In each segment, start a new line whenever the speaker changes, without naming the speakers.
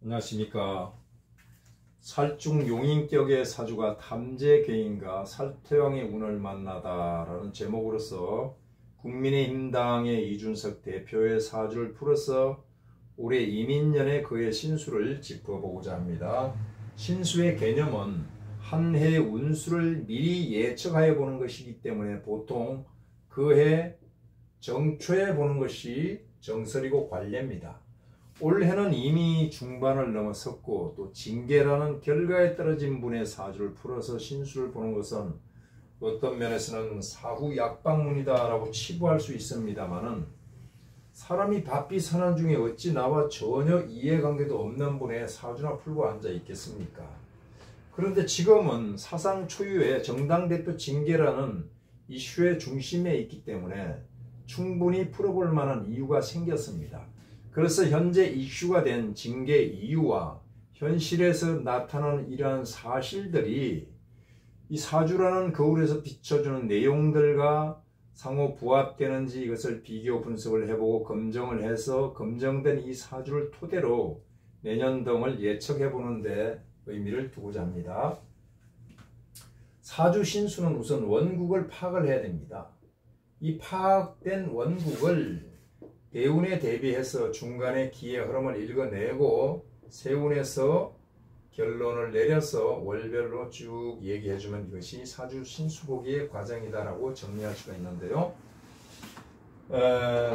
안녕하십니까. 살중 용인격의 사주가 탐재괴인과 살태왕의 운을 만나다라는 제목으로서 국민의힘당의 이준석 대표의 사주를 풀어서 올해 이민년의 그의 신수를 짚어보고자 합니다. 신수의 개념은 한 해의 운수를 미리 예측하여 보는 것이기 때문에 보통 그 해 정초에 보는 것이 정설이고 관례입니다. 올해는 이미 중반을 넘어섰고 또 징계라는 결과에 떨어진 분의 사주를 풀어서 신수를 보는 것은 어떤 면에서는 사후 약방문이다 라고 치부할 수 있습니다만은 사람이 바삐 사는 중에 어찌 나와 전혀 이해관계도 없는 분의 사주나 풀고 앉아 있겠습니까? 그런데 지금은 사상 초유의 정당 대표 징계라는 이슈의 중심에 있기 때문에 충분히 풀어볼 만한 이유가 생겼습니다. 그래서 현재 이슈가 된 징계 이유와 현실에서 나타나는 이러한 사실들이 이 사주라는 거울에서 비춰주는 내용들과 상호 부합되는지 이것을 비교 분석을 해보고 검증을 해서 검증된 이 사주를 토대로 내년동을 예측해 보는데 의미를 두고자 합니다. 사주 신수는 우선 원국을 파악을 해야 됩니다. 이 파악된 원국을 대운에 대비해서 중간에 기의 흐름을 읽어내고 세운에서 결론을 내려서 월별로 쭉 얘기해주면 이것이 사주 신수보기의 과정이다라고 정리할 수가 있는데요.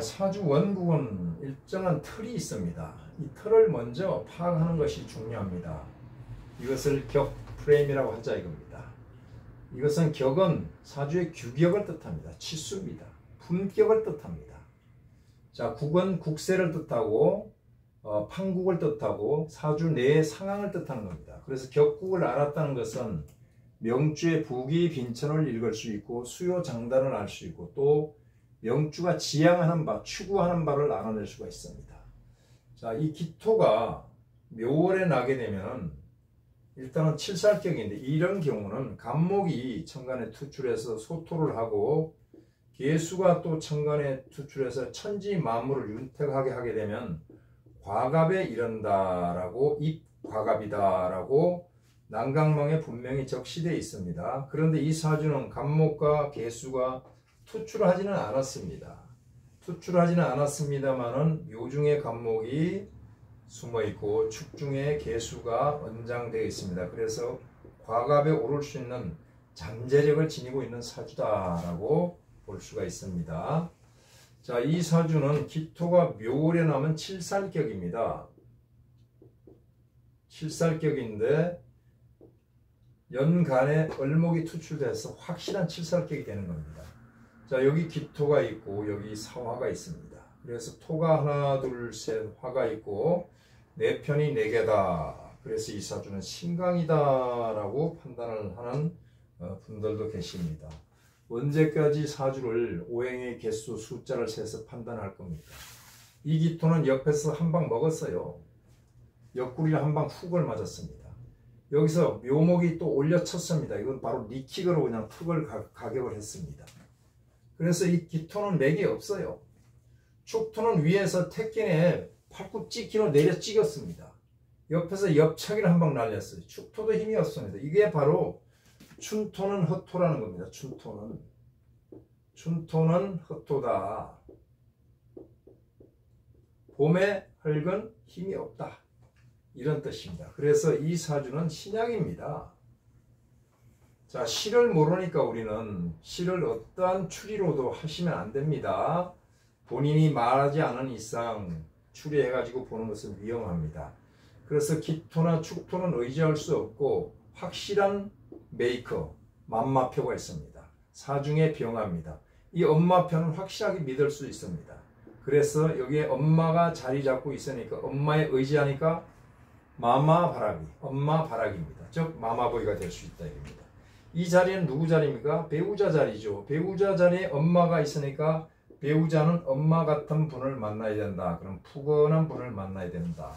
사주 원국은 일정한 틀이 있습니다. 이 틀을 먼저 파악하는 것이 중요합니다. 이것을 격 프레임이라고 하자 이겁니다. 이것은 격은 사주의 규격을 뜻합니다. 치수입니다. 품격을 뜻합니다. 자, 국은 국세를 뜻하고 판국을 뜻하고 사주 내의 상황을 뜻하는 겁니다. 그래서 격국을 알았다는 것은 명주의 부기 빈천을 읽을 수 있고 수요 장단을 알 수 있고 또 명주가 지향하는 바, 추구하는 바를 알아낼 수가 있습니다. 자, 이 기토가 묘월에 나게 되면 일단은 칠살격인데 이런 경우는 간목이 천간에 투출해서 소토를 하고 개수가 또 천간에 투출해서 천지 만물을 윤택하게 하게 되면 과갑에 이른다라고 입과갑이다라고 난강망에 분명히 적시되어 있습니다. 그런데 이 사주는 간목과 개수가 투출하지는 않았습니다. 투출하지는 않았습니다만은 묘중에 간목이 숨어있고 축중에 개수가 언장되어 있습니다. 그래서 과갑에 오를 수 있는 잠재력을 지니고 있는 사주다라고 볼 수가 있습니다. 자, 이 사주는 기토가 묘월에 나면 칠살격입니다. 칠살격인데 연간에 을목이 투출돼서 확실한 칠살격이 되는 겁니다. 자, 여기 기토가 있고 여기 사화가 있습니다. 그래서 토가 하나 둘 셋 화가 있고 네 편이 네 개다. 그래서 이 사주는 신강이다 라고 판단을 하는 분들도 계십니다. 언제까지 사주를 오행의 개수 숫자를 세서 판단할 겁니까? 이 기토는 옆에서 한 방 먹었어요. 옆구리를 한 방 훅을 맞았습니다. 여기서 묘목이 또 올려쳤습니다. 이건 바로 리킥으로 그냥 툭을 가격을 했습니다. 그래서 이 기토는 맥이 없어요. 축토는 위에서 택견에 팔꿈 찍기로 내려 찍었습니다. 옆에서 옆차기를 한 방 날렸어요. 축토도 힘이 없습니다. 이게 바로 춘토는 헛토라는 겁니다. 춘토는 헛토다. 봄에 흙은 힘이 없다. 이런 뜻입니다. 그래서 이 사주는 신약입니다. 자, 실을 모르니까 우리는 실을 어떠한 추리로도 하시면 안 됩니다. 본인이 말하지 않은 이상 추리해가지고 보는 것은 위험합니다. 그래서 기토나 축토는 의지할 수 없고 확실한 메이커, 맘마표가 있습니다. 사중에 병합니다. 이 엄마표는 확실하게 믿을 수 있습니다. 그래서 여기에 엄마가 자리 잡고 있으니까 엄마에 의지하니까 마마바라기, 엄마바라기입니다. 즉 마마보이가 될 수 있다 이겁니다. 이 자리는 누구 자리입니까? 배우자 자리죠. 배우자 자리에 엄마가 있으니까 배우자는 엄마 같은 분을 만나야 된다. 그럼 푸근한 분을 만나야 된다.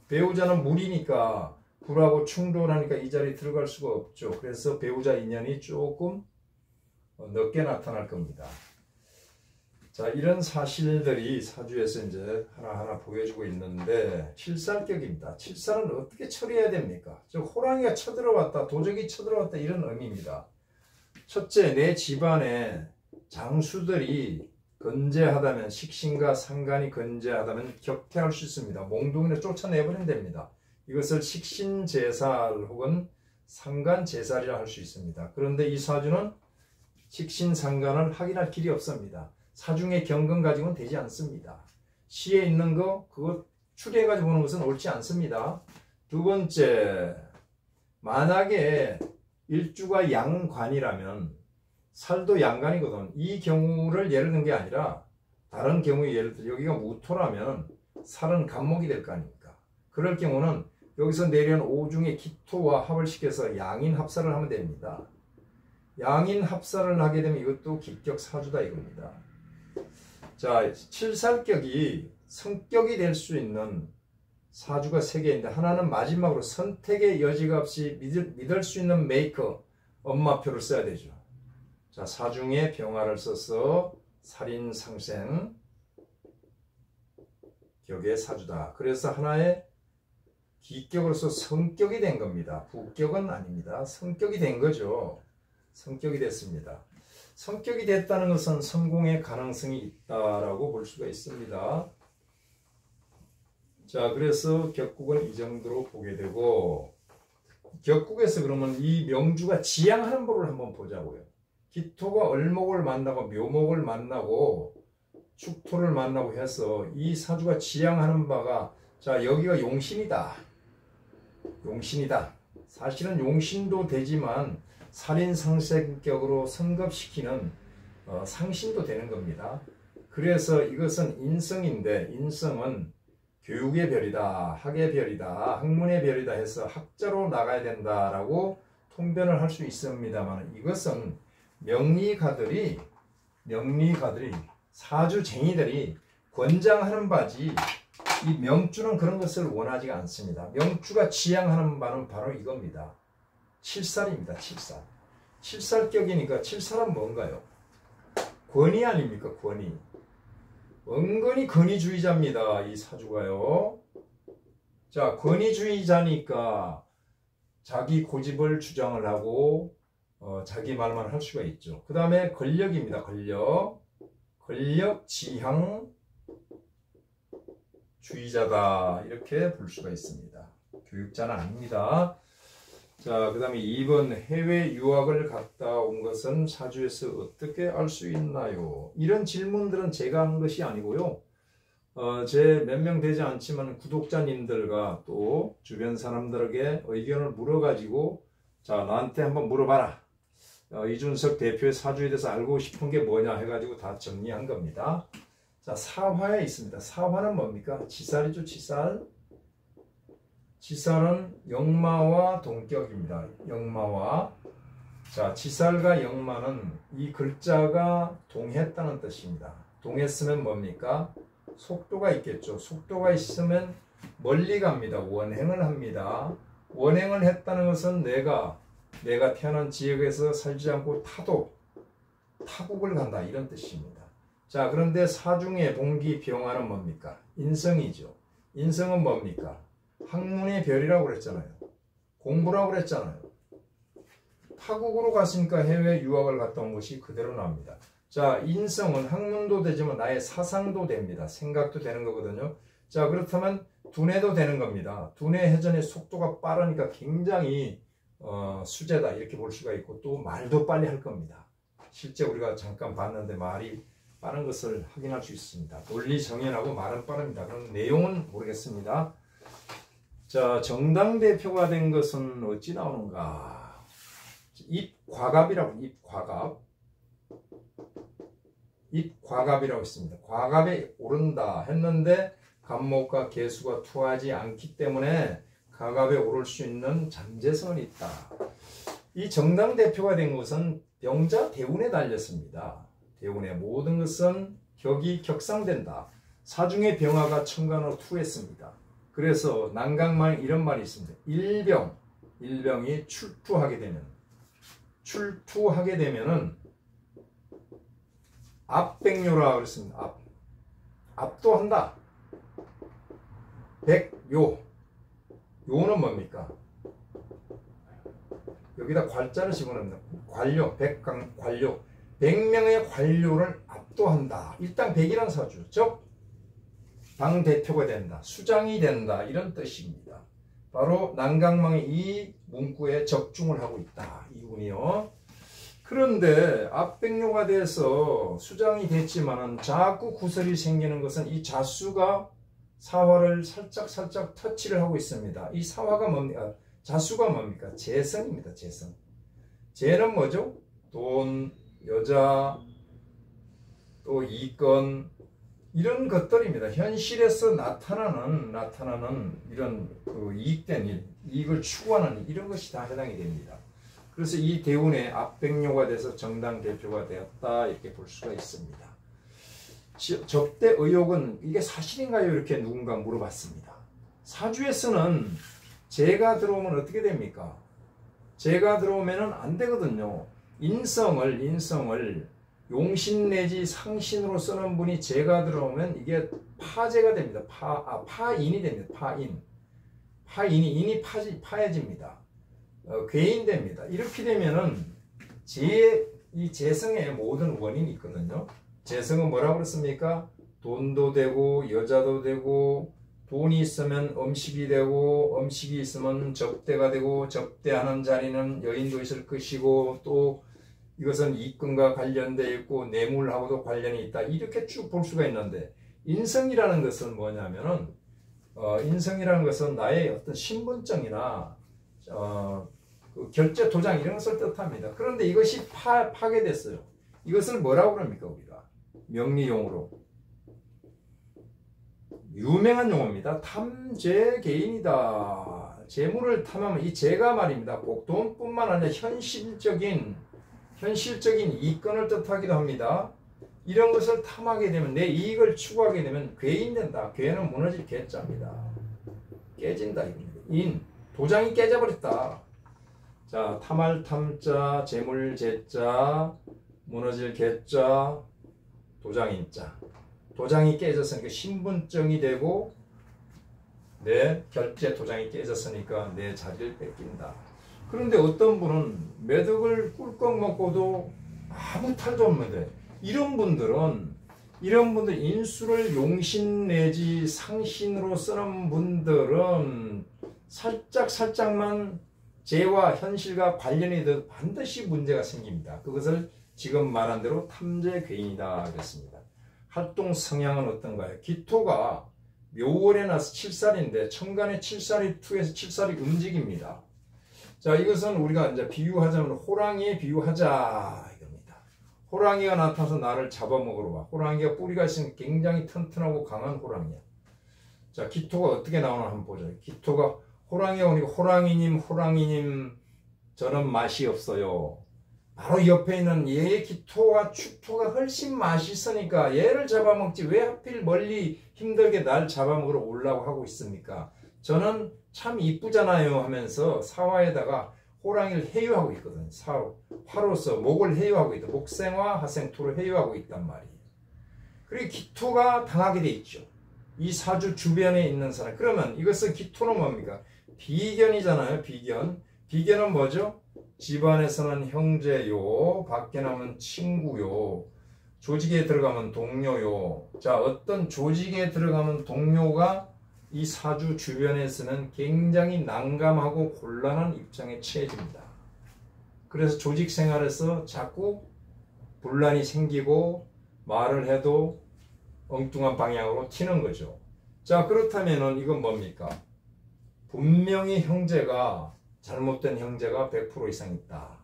배우자는 물이니까 불하고 충돌하니까 이 자리에 들어갈 수가 없죠. 그래서 배우자 인연이 조금 늦게 나타날 겁니다. 자, 이런 사실들이 사주에서 이제 하나하나 보여주고 있는데, 칠살격입니다. 칠살은 어떻게 처리해야 됩니까? 즉, 호랑이가 쳐들어왔다, 도적이 쳐들어왔다, 이런 의미입니다. 첫째, 내 집안에 장수들이 건재하다면, 식신과 상관이 건재하다면 격퇴할 수 있습니다. 몽둥이를 쫓아내버리면 됩니다. 이것을 식신제살 혹은 상관제살이라 할 수 있습니다. 그런데 이 사주는 식신상관을 확인할 길이 없습니다. 사중의 경건 가지고는 되지 않습니다. 시에 있는 거 그거 추리해가지고 보는 것은 옳지 않습니다. 두 번째, 만약에 일주가 양관이라면 살도 양관이거든. 이 경우를 예를 든 게 아니라 다른 경우에 예를 들어 여기가 무토라면 살은 간목이 될 거 아닙니까? 그럴 경우는 여기서 내려온 오중의 기토와 합을 시켜서 양인합사를 하면 됩니다. 양인합사를 하게 되면 이것도 기격사주다 이겁니다. 자, 칠살격이 성격이 될 수 있는 사주가 3개인데 하나는 마지막으로 선택의 여지가 없이 믿을 수 있는 메이커, 엄마표를 써야 되죠. 자, 사중에 병화를 써서 살인상생 격의 사주다. 그래서 하나의 기격으로서 성격이 된 겁니다. 부격은 아닙니다. 성격이 된 거죠. 성격이 됐습니다. 성격이 됐다는 것은 성공의 가능성이 있다라고 볼 수가 있습니다. 자, 그래서 격국은 이 정도로 보게 되고, 격국에서 그러면 이 명주가 지향하는 법을 한번 보자고요. 기토가 을목을 만나고 묘목을 만나고 축토를 만나고 해서 이 사주가 지향하는 바가, 자, 여기가 용신이다. 용신이다. 사실은 용신도 되지만 살인상생격으로 성급시키는 상신도 되는 겁니다. 그래서 이것은 인성인데, 인성은 교육의 별이다, 학의 별이다, 학문의 별이다 해서 학자로 나가야 된다라고 통변을 할 수 있습니다만, 이것은 명리가들이 사주쟁이들이 권장하는 바지, 이 명주는 그런 것을 원하지가 않습니다. 명주가 지향하는 바는 바로 이겁니다. 칠살입니다. 칠살. 칠살격이니까 칠살은 뭔가요? 권위 아닙니까? 권위. 은근히 권위주의자입니다. 이 사주가요. 자, 권위주의자니까 자기 고집을 주장을 하고 자기 말만 할 수가 있죠. 그 다음에 권력입니다. 권력. 권력 지향주의자다. 이렇게 볼 수가 있습니다. 교육자는 아닙니다. 자, 그 다음에 2번, 해외 유학을 갔다 온 것은 사주에서 어떻게 알 수 있나요? 이런 질문들은 제가 한 것이 아니고요. 제 몇 명 되지 않지만 구독자님들과 또 주변 사람들에게 의견을 물어가지고, 자, 나한테 한번 물어봐라. 이준석 대표의 사주에 대해서 알고 싶은 게 뭐냐 해가지고 다 정리한 겁니다. 자, 사화에 있습니다. 사화는 뭡니까? 지살이죠, 지살. 지살은 역마와 동격입니다. 역마와. 자, 지살과 역마는 이 글자가 동했다는 뜻입니다. 동했으면 뭡니까? 속도가 있겠죠. 속도가 있으면 멀리 갑니다. 원행을 합니다. 원행을 했다는 것은 내가 태어난 지역에서 살지 않고 타국을 간다, 이런 뜻입니다. 자, 그런데 사중의 봉기 병화는 뭡니까? 인성이죠. 인성은 뭡니까? 학문의 별이라고 그랬잖아요. 공부라고 그랬잖아요. 타국으로 갔으니까 해외 유학을 갔다 온 것이 그대로 나옵니다. 자, 인성은 학문도 되지만 나의 사상도 됩니다. 생각도 되는 거거든요. 자, 그렇다면 두뇌도 되는 겁니다. 두뇌 회전의 속도가 빠르니까 굉장히 수제다, 이렇게 볼 수가 있고, 또 말도 빨리 할 겁니다. 실제 우리가 잠깐 봤는데 말이 빠른 것을 확인할 수 있습니다. 논리 정연하고 말은 빠릅니다. 그럼 내용은 모르겠습니다. 자, 정당 대표가 된 것은 어찌 나오는가? 입과갑이라고, 입과갑이라고 있습니다. 과갑에 오른다 했는데 간목과 개수가 투하지 않기 때문에 가갑에 오를 수 있는 잠재성은 있다. 이 정당 대표가 된 것은 병자 대운에 달렸습니다. 대운의 모든 것은 격이 격상된다. 사중의 병화가 천간으로 투했습니다. 그래서 난강만 이런 말이 있습니다. 일병이 출투하게 되면은 압백요라 그랬습니다. 압도한다. 백요. 요는 뭡니까? 여기다 관자를 집어넣습니다. 관료, 관료. 100명의 관료를 압도한다. 일단 100이라는 사주. 즉, 당대표가 된다. 수장이 된다. 이런 뜻입니다. 바로 난강망이 이 문구에 적중을 하고 있다. 이 운이요. 그런데 압백요가 돼서 수장이 됐지만은 자꾸 구설이 생기는 것은 이 자수가 사화를 살짝 터치를 하고 있습니다. 이 사화가 뭡니까? 자수가 뭡니까? 재성입니다. 재성. 재는 뭐죠? 돈, 여자, 또 이권 이런 것들입니다. 현실에서 나타나는 이런 그 이익된 일, 이익을 추구하는 일, 이런 것이 다 해당이 됩니다. 그래서 이 대운에 압백요가 돼서 정당 대표가 되었다 이렇게 볼 수가 있습니다. 접대 의혹은 이게 사실인가요? 이렇게 누군가 물어봤습니다. 사주에서는 재가 들어오면 어떻게 됩니까? 재가 들어오면 안 되거든요. 인성을 용신 내지 상신으로 쓰는 분이 재가 들어오면 이게 파재가 됩니다. 파인이 됩니다. 인이 파해집니다. 괴인됩니다. 이렇게 되면은 이 재성의 모든 원인이 있거든요. 재성은 뭐라고 그랬습니까? 돈도 되고 여자도 되고 돈이 있으면 음식이 되고 음식이 있으면 접대가 되고 접대하는 자리는 여인도 있을 것이고 또 이것은 이권과 관련되어 있고 뇌물하고도 관련이 있다. 이렇게 쭉 볼 수가 있는데 인성이라는 것은 뭐냐면은 인성이라는 것은 나의 어떤 신분증이나 그 결제 도장 이런 것을 뜻합니다. 그런데 이것이 파괴됐어요. 이것을 뭐라고 그럽니까 우리가? 명리용어로 유명한 용어입니다. 탐재개인이다. 재물을 탐하면 이 재가 말입니다. 꼭 돈뿐만 아니라 현실적인 이권을 뜻하기도 합니다. 이런 것을 탐하게 되면 내 이익을 추구하게 되면 괴인된다. 괴는 무너질 괴자입니다. 깨진다 이겁니다. 도장이 깨져버렸다. 자, 탐할 탐자, 재물 재자, 무너질 개자, 도장인자. 도장이 깨졌으니까 신분증이 되고 내 결제 도장이 깨졌으니까 내 자리를 뺏긴다. 그런데 어떤 분은 매덕을 꿀꺽 먹고도 아무 탈도 없는데 이런 분들 인수를 용신 내지 상신으로 쓰는 분들은 살짝만 재와 현실과 관련이 돼도 반드시 문제가 생깁니다. 그것을 지금 말한 대로 탐재괴인이다 그랬습니다. 활동 성향은 어떤가요? 기토가 묘월에 나서 7살인데 천간에 7살이 투에서 7살이 움직입니다. 자, 이것은 우리가 이제 비유하자면 호랑이에 비유하자 이겁니다. 호랑이가 나타나서 나를 잡아먹으러 와. 호랑이가 뿌리가 있으니까 굉장히 튼튼하고 강한 호랑이야. 자, 기토가 어떻게 나오나 한번 보자. 기토가 호랑이가 오니까 호랑이님 저는 맛이 없어요. 바로 옆에 있는 얘의 기토와 축토가 훨씬 맛있으니까 얘를 잡아먹지 왜 하필 멀리 힘들게 날 잡아먹으러 오려고 하고 있습니까? 저는 참 이쁘잖아요 하면서 사화에다가 호랑이를 해유하고 있거든요. 화로서 목을 해유하고 있다. 목생화 하생토로 해유하고 있단 말이에요. 그리고 기토가 당하게 돼 있죠. 이 사주 주변에 있는 사람. 그러면 이것은 기토는 뭡니까? 비견이잖아요. 비견은 뭐죠? 집안에서는 형제요, 밖에 나면 친구요, 조직에 들어가면 동료요. 자, 어떤 조직에 들어가면 동료가 이 사주 주변에서는 굉장히 난감하고 곤란한 입장에 처해집니다. 그래서 조직 생활에서 자꾸 분란이 생기고 말을 해도 엉뚱한 방향으로 튀는 거죠. 자, 그렇다면은 이건 뭡니까? 분명히 잘못된 형제가 100% 이상 있다.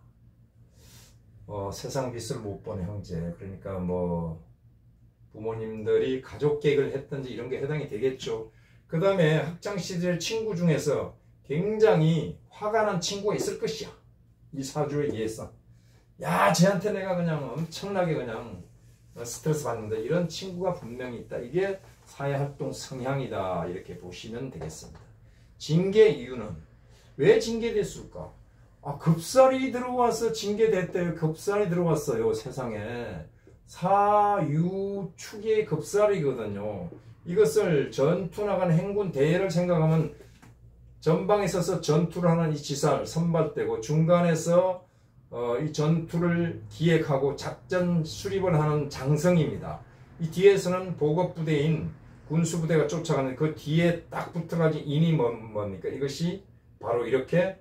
세상 빛을 못 본 형제. 그러니까 부모님들이 가족 계획을 했든지 이런 게 해당이 되겠죠. 그 다음에 학창시절 친구 중에서 굉장히 화가 난 친구가 있을 것이야. 이 사주에 의해서. 야, 쟤한테 내가 그냥 엄청나게 그냥 스트레스 받는다. 이런 친구가 분명히 있다. 이게 사회활동 성향이다. 이렇게 보시면 되겠습니다. 징계 이유는 왜 징계됐을까? 급살이 들어와서 징계됐대요. 급살이 들어왔어요. 세상에. 사유축의 급살이거든요. 이것을 전투 나가는 행군 대회를 생각하면 전방에 서서 전투를 하는 이 지살 선발대고 중간에서 이 전투를 기획하고 작전 수립을 하는 장성입니다. 이 뒤에서는 보급부대인 군수부대가 쫓아가는 그 뒤에 딱 붙어가지고 인이 뭡니까? 이것이 바로 이렇게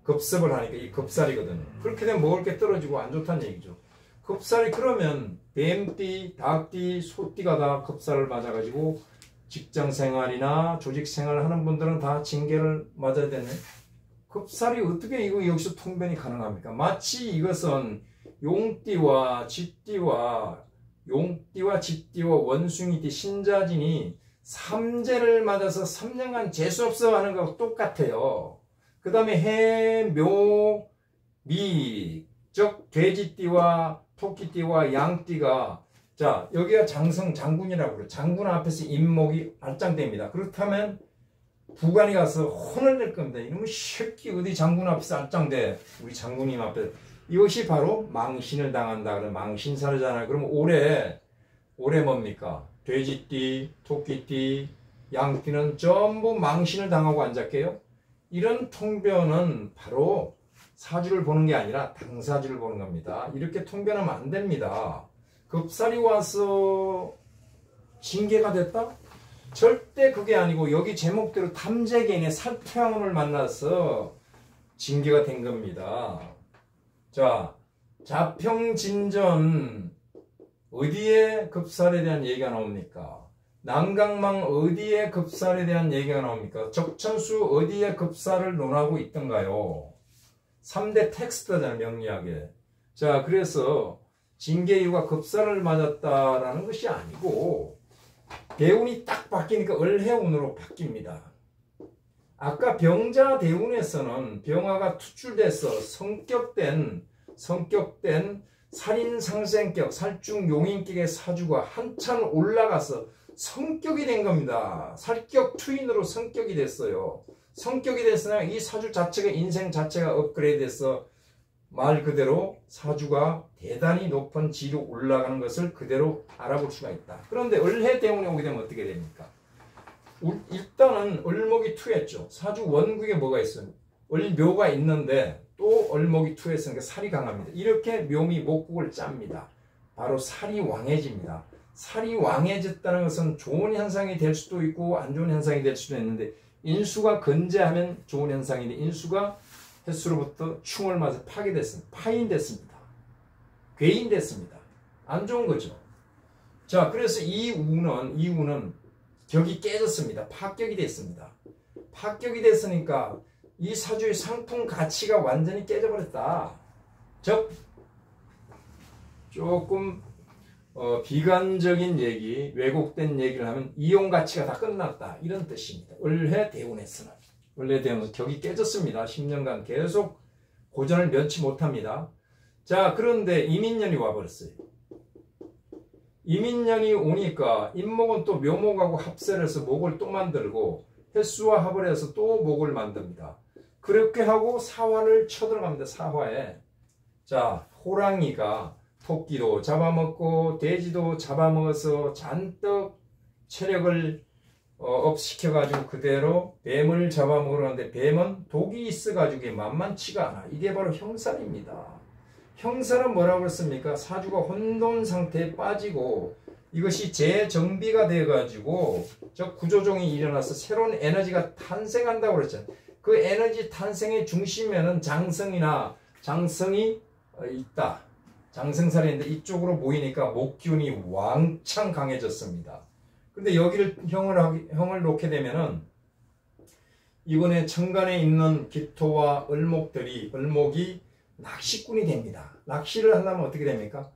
급습을 하니까 이 급살이거든요. 그렇게 되면 먹을 게 떨어지고 안 좋다는 얘기죠. 급살이 그러면 뱀띠, 닭띠, 소띠가 다 급살을 맞아가지고 직장생활이나 조직생활을 하는 분들은 다 징계를 맞아야 되네. 급살이 어떻게 이거 여기서 통변이 가능합니까? 마치 이것은 용띠와 쥐띠와 원숭이띠, 신자진이 삼재를 맞아서 3년간 재수없어 하는 거하고 똑같아요. 그 다음에 해, 묘, 미, 즉 돼지띠와 토끼띠와 양띠가 자 여기가 장군이라고 그래요. 장군 앞에서 임목이 알짱됩니다. 그렇다면 부관이 가서 혼을 낼 겁니다. 이놈의 새끼 어디 장군 앞에서 알짱대. 우리 장군님 앞에. 이것이 바로 망신을 당한다. 그러면 망신살이잖아요. 그러면 올해 뭡니까? 돼지띠, 토끼띠, 양띠는 전부 망신을 당하고 앉았게요. 이런 통변은 바로 사주를 보는 게 아니라 당사주를 보는 겁니다. 이렇게 통변하면 안 됩니다. 급살이 와서 징계가 됐다? 절대 그게 아니고 여기 제목대로 탐재개인의 살태왕을 만나서 징계가 된 겁니다. 자, 자평진전 어디에 급살에 대한 얘기가 나옵니까? 남강망 어디에 급살에 대한 얘기가 나옵니까? 적천수 어디에 급살을 논하고 있던가요? 3대 텍스트잖아요, 명리학에. 자, 그래서 징계 이유가 급살을 맞았다라는 것이 아니고 대운이 딱 바뀌니까 을해운으로 바뀝니다. 아까 병자 대운에서는 병화가 투출돼서 성격된 살인상생격, 살중용인격의 사주가 한참 올라가서 성격이 된 겁니다. 살격 투인으로 성격이 됐어요. 성격이 됐으나 이 사주 자체가 인생 자체가 업그레이드 돼서 말 그대로 사주가 대단히 높은 지로 올라가는 것을 그대로 알아볼 수가 있다. 그런데 을해 대운에 오게 되면 어떻게 됩니까? 일단은 을목이 투했죠. 사주 원국에 뭐가 있어요? 을묘가 있는데 또 을목이 투했으니까 살이 강합니다. 이렇게 묘미 목국을 짭니다. 바로 살이 왕해집니다. 살이 왕해졌다는 것은 좋은 현상이 될 수도 있고 안 좋은 현상이 될 수도 있는데 인수가 건재하면 좋은 현상인데 인수가 횟수로부터 충을 맞아 파괴됐습니다. 파인됐습니다. 괴인됐습니다. 안 좋은 거죠. 자, 그래서 이 우는 격이 깨졌습니다. 파격이 됐습니다. 파격이 됐으니까 이 사주의 상품 가치가 완전히 깨져버렸다. 즉 조금 비관적인 얘기, 왜곡된 얘기를 하면 이용 가치가 다 끝났다. 이런 뜻입니다. 을해 대운에서는. 을해 대운은 격이 깨졌습니다. 10년간 계속 고전을 면치 못합니다. 자, 그런데 이민년이 와버렸어요. 이민년이 오니까 임목은 또 묘목하고 합세를 해서 목을 또 만들고 횟수와 합을 해서 또 목을 만듭니다. 그렇게 하고 사화를 쳐들어갑니다. 사화에. 자, 호랑이가 토끼도 잡아먹고 돼지도 잡아먹어서 잔뜩 체력을 업시켜가지고 그대로 뱀을 잡아먹으러 가는데 뱀은 독이 있어가지고 만만치가 않아. 이게 바로 형살입니다. 형살은 뭐라고 했습니까? 사주가 혼돈 상태에 빠지고 이것이 재정비가 돼가지고 저 구조종이 일어나서 새로운 에너지가 탄생한다고 그랬잖아요. 그 에너지 탄생의 중심에는 장성이 있다. 장생살이 있는데 이쪽으로 모이니까 목기운이 왕창 강해졌습니다. 근데 여기를 형을 놓게 되면은 이번에 천간에 있는 기토와 을목이 낚시꾼이 됩니다. 낚시를 하려면 어떻게 됩니까?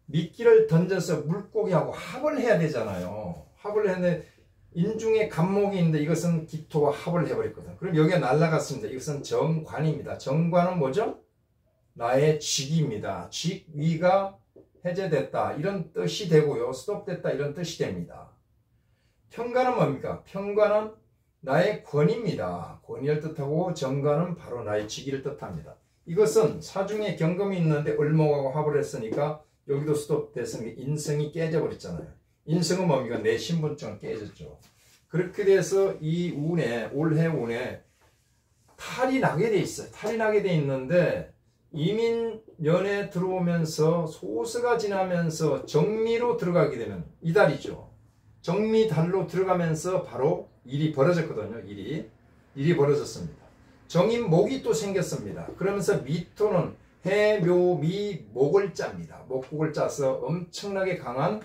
미끼를 던져서 물고기하고 합을 해야 되잖아요. 합을 했는데 인중에 간목이 있는데 이것은 기토와 합을 해버렸거든. 그럼 여기가 날아갔습니다. 이것은 정관입니다. 정관은 뭐죠? 나의 직입니다. 직위가 해제됐다. 이런 뜻이 되고요. 스톱됐다. 이런 뜻이 됩니다. 편관은 뭡니까? 편관은 나의 권위입니다. 권위를 뜻하고 정관은 바로 나의 직위를 뜻합니다. 이것은 사중에 경금이 있는데 을목하고 합을 했으니까 여기도 스톱됐으니까 인성이 깨져버렸잖아요. 인성은 뭡니까? 내 신분증은 깨졌죠. 그렇게 돼서 이 운에, 올해 운에 탈이 나게 돼 있어요. 탈이 나게 돼 있는데 이민년에 들어오면서 소수가 지나면서 정미로 들어가게 되면 이달이죠. 정미달로 들어가면서 바로 일이 벌어졌거든요. 일이 벌어졌습니다. 정인목이 또 생겼습니다. 그러면서 미토는 해, 묘, 미, 목을 짭니다. 목국을 짜서 엄청나게 강한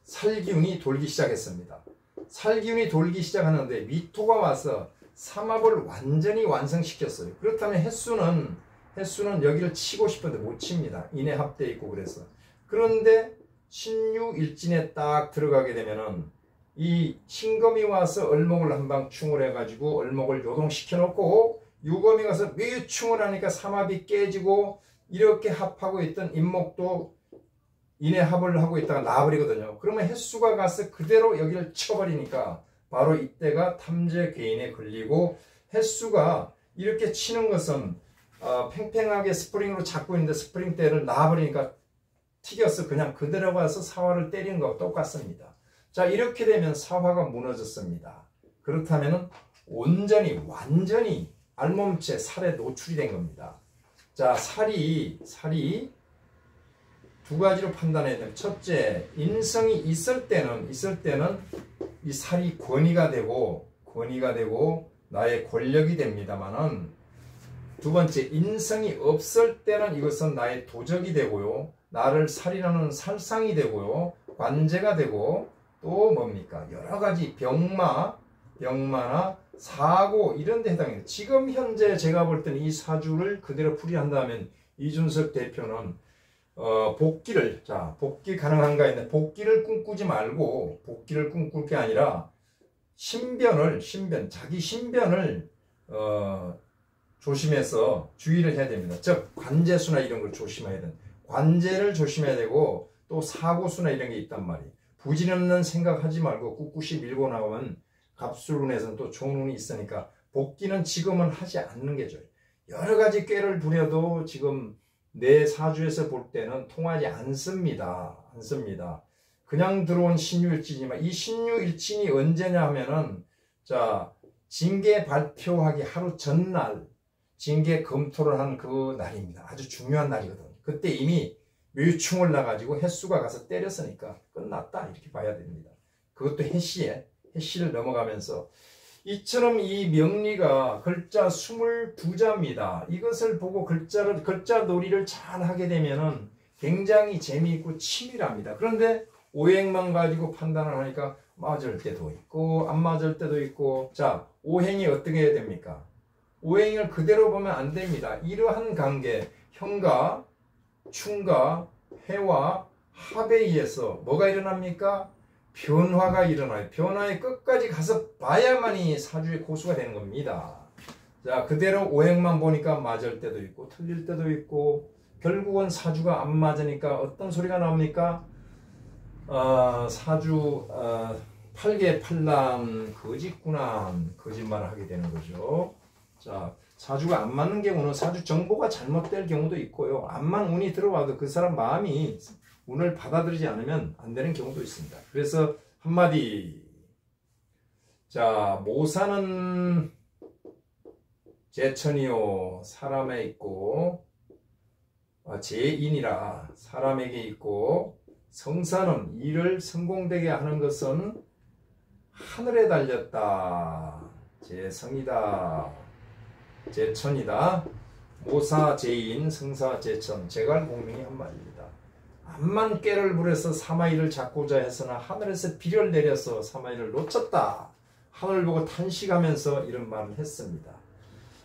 살기운이 돌기 시작했습니다. 살기운이 돌기 시작하는데 미토가 와서 삼합을 완전히 완성시켰어요. 그렇다면 횟수는 여기를 치고 싶은데 못 칩니다. 인해 합돼 있고 그래서. 그런데 신유일진에 딱 들어가게 되면은 이 신검이 와서 을목을 한방 충을 해가지고 을목을 요동시켜 놓고 유검이 가서 묘충을 하니까 삼합이 깨지고 이렇게 합하고 있던 인목도 인해 합을 하고 있다가 나와버리거든요. 그러면 횟수가 가서 그대로 여기를 쳐버리니까 바로 이때가 탐재 괴인에 걸리고 횟수가 이렇게 치는 것은 팽팽하게 스프링으로 잡고 있는데 스프링대를 놔버리니까 튀겨서 그냥 그대로 가서 사화를 때리는 것과 똑같습니다. 자, 이렇게 되면 사화가 무너졌습니다. 그렇다면 완전히 알몸체 살에 노출이 된 겁니다. 자, 살이 두 가지로 판단해야 돼요. 첫째, 인성이 있을 때는 이 살이 권위가 되고 나의 권력이 됩니다만은 두 번째, 인성이 없을 때는 이것은 나의 도적이 되고요. 나를 살인하는 살상이 되고요. 관제가 되고 또 뭡니까? 여러 가지 병마나 사고 이런 데 해당해요. 지금 현재 제가 볼 때는 이 사주를 그대로 풀이한다면 이준석 대표는 복귀 가능한가 했는데 복귀를 꿈꾸지 말고 복귀를 꿈꿀 게 아니라 자기 신변을 조심해서 주의를 해야 됩니다. 즉 관제수나 이런 걸 조심해야 된다. 관제를 조심해야 되고 또 사고수나 이런 게 있단 말이에요. 부질없는 생각하지 말고 꿋꿋이 밀고 나가면 갑술운에서는 또 좋은 운이 있으니까 복귀는 지금은 하지 않는 게 좋아요. 여러 가지 꾀를 부려도 지금 내 사주에서 볼 때는 통하지 않습니다. 그냥 들어온 신유일진이지만 이 신유일진이 언제냐 하면은 자, 징계 발표하기 하루 전날 징계 검토를 한 그 날입니다. 아주 중요한 날이거든요. 그때 이미 묘충을 나가지고 횟수가 가서 때렸으니까 끝났다 이렇게 봐야 됩니다. 그것도 해시를 넘어가면서 이처럼 이 명리가 글자 22자입니다. 이것을 보고 글자 놀이를 잘 하게 되면은 굉장히 재미있고 치밀합니다. 그런데 오행만 가지고 판단을 하니까 맞을 때도 있고 안 맞을 때도 있고 자, 오행이 어떻게 해야 됩니까? 오행을 그대로 보면 안 됩니다. 이러한 관계, 형과 충과 해와 합에 의해서 뭐가 일어납니까? 변화가 일어나요. 변화의 끝까지 가서 봐야만이 사주의 고수가 되는 겁니다. 자, 그대로 오행만 보니까 맞을 때도 있고 틀릴 때도 있고 결국은 사주가 안 맞으니까 어떤 소리가 나옵니까? 사주 팔계팔남 거짓구남 거짓말을 하게 되는 거죠. 자, 사주가 안 맞는 경우는 사주 정보가 잘못될 경우도 있고요. 암만 운이 들어와도 그 사람 마음이 운을 받아들이지 않으면 안 되는 경우도 있습니다. 그래서 한마디, 자, 모사는 제천이요 사람에 있고 제인이라 사람에게 있고 성사는 일을 성공되게 하는 것은 하늘에 달렸다. 제성이다. 제천이다. 모사 제인 성사 제천 제갈공명이 한 말입니다. 암만 꾀를 부려서 사마이를 잡고자 했으나 하늘에서 비를 내려서 사마이를 놓쳤다. 하늘 보고 탄식하면서 이런 말을 했습니다.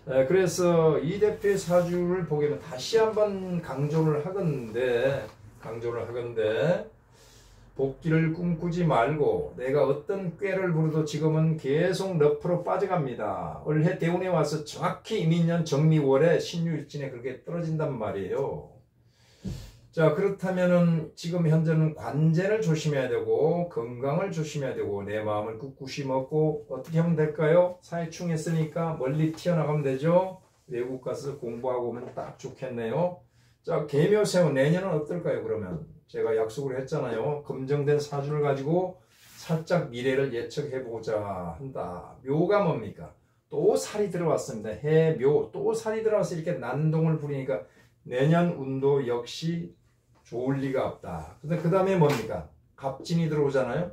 그래서 이 대표의 사주를 보게 되면 다시 한번 강조를 하건대 복귀를 꿈꾸지 말고 내가 어떤 꾀를 부려도 지금은 계속 러프로 빠져갑니다. 올해 대운에 와서 정확히 이민년 정미월에 신유일진에 그렇게 떨어진단 말이에요. 자, 그렇다면은 지금 현재는 관제를 조심해야 되고 건강을 조심해야 되고 내 마음을 꿋꿋이 먹고 어떻게 하면 될까요? 사회충했으니까 멀리 튀어나가면 되죠. 외국 가서 공부하고 오면 딱 좋겠네요. 자, 개묘세운 내년은 어떨까요? 그러면 제가 약속을 했잖아요. 검정된 사주를 가지고 살짝 미래를 예측해보자 한다. 묘가 뭡니까? 또 살이 들어왔습니다. 해묘 또 살이 들어와서 이렇게 난동을 부리니까 내년 운도 역시 좋을 리가 없다. 그 다음에 뭡니까? 갑진이 들어오잖아요.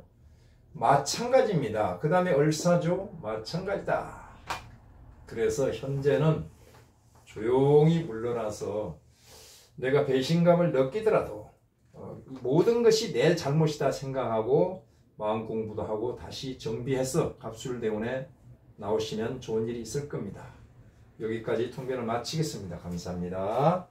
마찬가지입니다. 그 다음에 을사조 마찬가지다. 그래서 현재는 조용히 물러나서 내가 배신감을 느끼더라도 모든 것이 내 잘못이다 생각하고 마음 공부도 하고 다시 정비해서 갑술대운에 나오시면 좋은 일이 있을 겁니다. 여기까지 통변을 마치겠습니다. 감사합니다.